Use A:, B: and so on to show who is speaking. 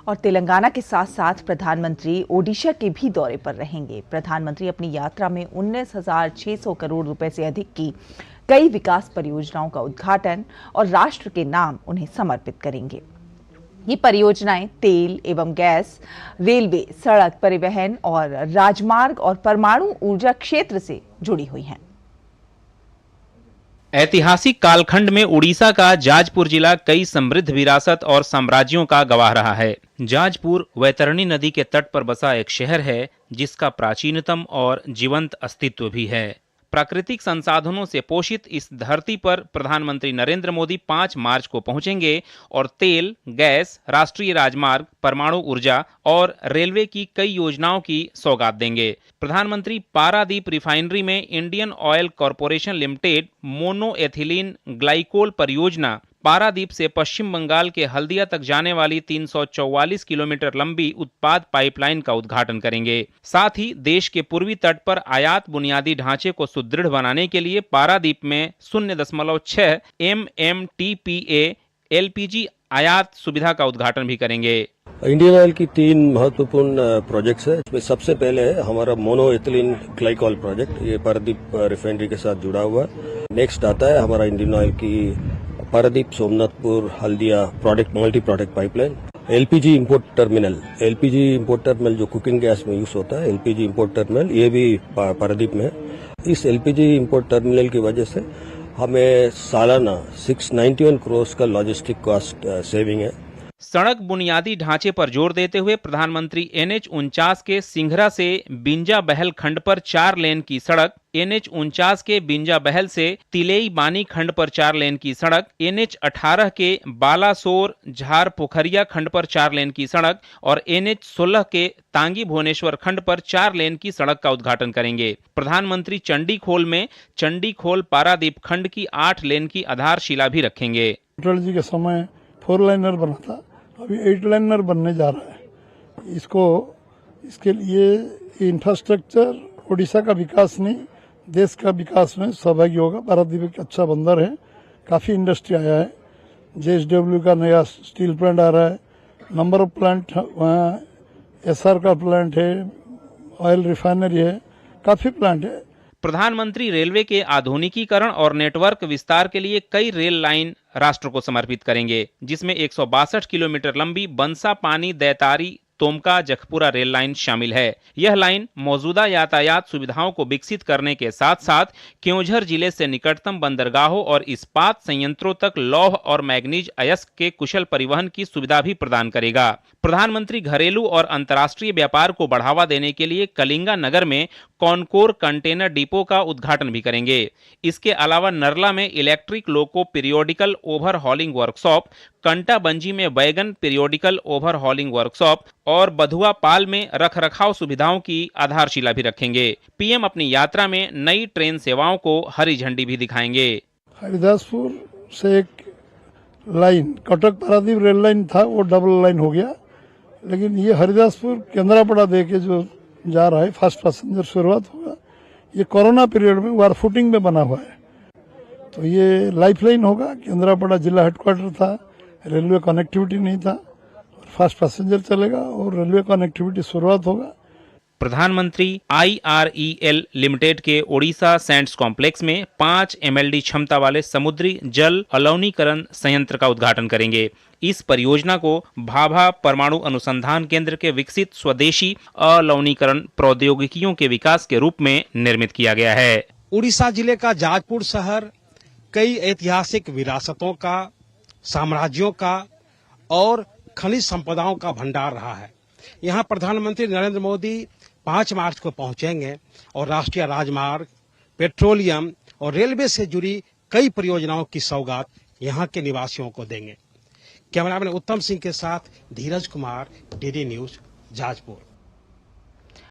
A: और तेलंगाना के साथ साथ प्रधानमंत्री ओडिशा के भी दौरे पर रहेंगे। प्रधानमंत्री अपनी यात्रा में 19,600 करोड़ रुपए से अधिक की कई विकास परियोजनाओं का उद्घाटन और राष्ट्र के नाम उन्हें समर्पित करेंगे। ये परियोजनाएं तेल एवं गैस, रेलवे, सड़क परिवहन और राजमार्ग और परमाणु ऊर्जा क्षेत्र से जुड़ी हुई हैं।
B: ऐतिहासिक कालखंड में उड़ीसा का जाजपुर जिला कई समृद्ध विरासत और साम्राज्यों का गवाह रहा है। जाजपुर वैतरणी नदी के तट पर बसा एक शहर है जिसका प्राचीनतम और जीवंत अस्तित्व भी है। प्राकृतिक संसाधनों से पोषित इस धरती पर प्रधानमंत्री नरेंद्र मोदी 5 मार्च को पहुंचेंगे और तेल, गैस, राष्ट्रीय राजमार्ग, परमाणु ऊर्जा और रेलवे की कई योजनाओं की सौगात देंगे। प्रधानमंत्री पारादीप रिफाइनरी में Indian oil corporation limited mono ethylene glycol परियोजना, पारादीप से पश्चिम बंगाल के हल्दिया तक जाने वाली 344 किलोमीटर लंबी उत्पाद पाइपलाइन का उद्घाटन करेंगे। साथ ही देश के पूर्वी तट पर आयात बुनियादी ढांचे को सुदृढ़ बनाने के लिए पारादीप में 0.6 MMTPA LPG आयात सुविधा का उद्घाटन भी करेंगे।
C: इंडियन ऑयल की 3 महत्वपूर्ण प्रोजेक्ट्स है। इसमें सबसे पहले है हमारा मोनो एथिलीन ग्लाइकोल प्रोजेक्ट, ये पारादीप रिफाइनरी के साथ जुड़ा हुआ है। नेक्स्ट आता है हमारा इंडियन ऑयल की Paradip Somnathpur Haldia product multi product pipeline, LPG import terminal जो कुकिंग गैस में यूज होता है, एलपीजी इंपोर्ट टर्मिनल, ये भी पारादीप में है। इस एलपीजी इंपोर्ट टर्मिनल की वजह से हमें सालाना 691 करोड़ का लॉजिस्टिक कॉस्ट सेविंग है।
B: सड़क बुनियादी ढांचे पर जोर देते हुए प्रधानमंत्री NH49 के सिंघरा से बिंजा बहल खंड पर 4 लेन की सड़क, NH49 के बिंजा बहल से तिलेई बानी खंड पर 4 लेन की सड़क, NH18 के बालासोर झार पोखरिया खंड पर 4 लेन की सड़क और NH16 के तांगी भुवनेश्वर खंड पर 4 लेन की सड़क का उद्घाटन करेंगे। प्रधानमंत्री चंडीखोल में चंडीखोल पारादीप खंड की 8 लेन की आधारशिला भी रखेंगे।
D: अटल जी के समय 4 लाइनर बना था, अभी 8 लाइनर बनने जा रहा है। इसके लिए इंफ्रास्ट्रक्चर ओडिशा का विकास नहीं, देश का विकास में सहभागी होगा। पारादीप एक अच्छा बंदर है, काफी इंडस्ट्री आया है। JSW का नया स्टील प्लांट आ रहा है, नंबर ऑफ प्लांट वहाँ SR का प्लांट है, ऑयल रिफाइनरी है, काफी प्लांट है।
B: प्रधानमंत्री रेलवे के आधुनिकीकरण और नेटवर्क विस्तार के लिए कई रेल लाइन राष्ट्र को समर्पित करेंगे, जिसमें 162 किलोमीटर लंबी बंसा पानी दैतारी तोमका जखपुरा रेल लाइन शामिल है। यह लाइन मौजूदा यातायात सुविधाओं को विकसित करने के साथ साथ क्योंझर जिले से निकटतम बंदरगाहों और इस्पात संयंत्रों तक लौह और मैग्नीज अयस्क के कुशल परिवहन की सुविधा भी प्रदान करेगा। प्रधानमंत्री घरेलू और अंतर्राष्ट्रीय व्यापार को बढ़ावा देने के लिए कलिंगा नगर में कॉनकोर कंटेनर डिपो का उद्घाटन भी करेंगे। इसके अलावा नरला में electric loco periodical overhauling workshop, Kantabanji में wagon periodical overhauling workshop और बधुआ पाल में रखरखाव सुविधाओं की आधारशिला भी रखेंगे। पीएम अपनी यात्रा में नई ट्रेन सेवाओं को हरी झंडी भी दिखाएंगे।
D: हरिदासपुर से एक line Cuttack Paradip rail line था, वो डबल लाइन हो गया, लेकिन ये हरिदासपुर केंद्रापड़ा दे के जो जा रहा है फास्ट पैसेंजर शुरुआत होगा। ये कोरोना पीरियड में वार फुटिंग में बना हुआ है, तो ये लाइफलाइन होगा। केंद्रापड़ा जिला हेडक्वार्टर था, रेलवे कनेक्टिविटी नहीं था, और फास्ट पैसेंजर चलेगा और रेलवे कनेक्टिविटी शुरुआत होगा।
B: प्रधानमंत्री IREL लिमिटेड के ओडिशा सैंड्स कॉम्प्लेक्स में 5 MLD क्षमता वाले समुद्री जल अलवनीकरण संयंत्र का उद्घाटन करेंगे। इस परियोजना को भाभा परमाणु अनुसंधान केंद्र के विकसित स्वदेशी अलवनीकरण प्रौद्योगिकियों के विकास के रूप में निर्मित किया गया है।
E: उड़ीसा जिले का जाजपुर शहर कई ऐतिहासिक विरासतों का, साम्राज्यों का और खनिज संपदाओं का भंडार रहा है। यहाँ प्रधानमंत्री नरेंद्र मोदी 5 मार्च को पहुंचेंगे और राष्ट्रीय राजमार्ग, पेट्रोलियम और रेलवे से जुड़ी कई परियोजनाओं की सौगात यहाँ के निवासियों को देंगे। कैमरामैन उत्तम सिंह के साथ धीरज कुमार, DD न्यूज, जाजपुर।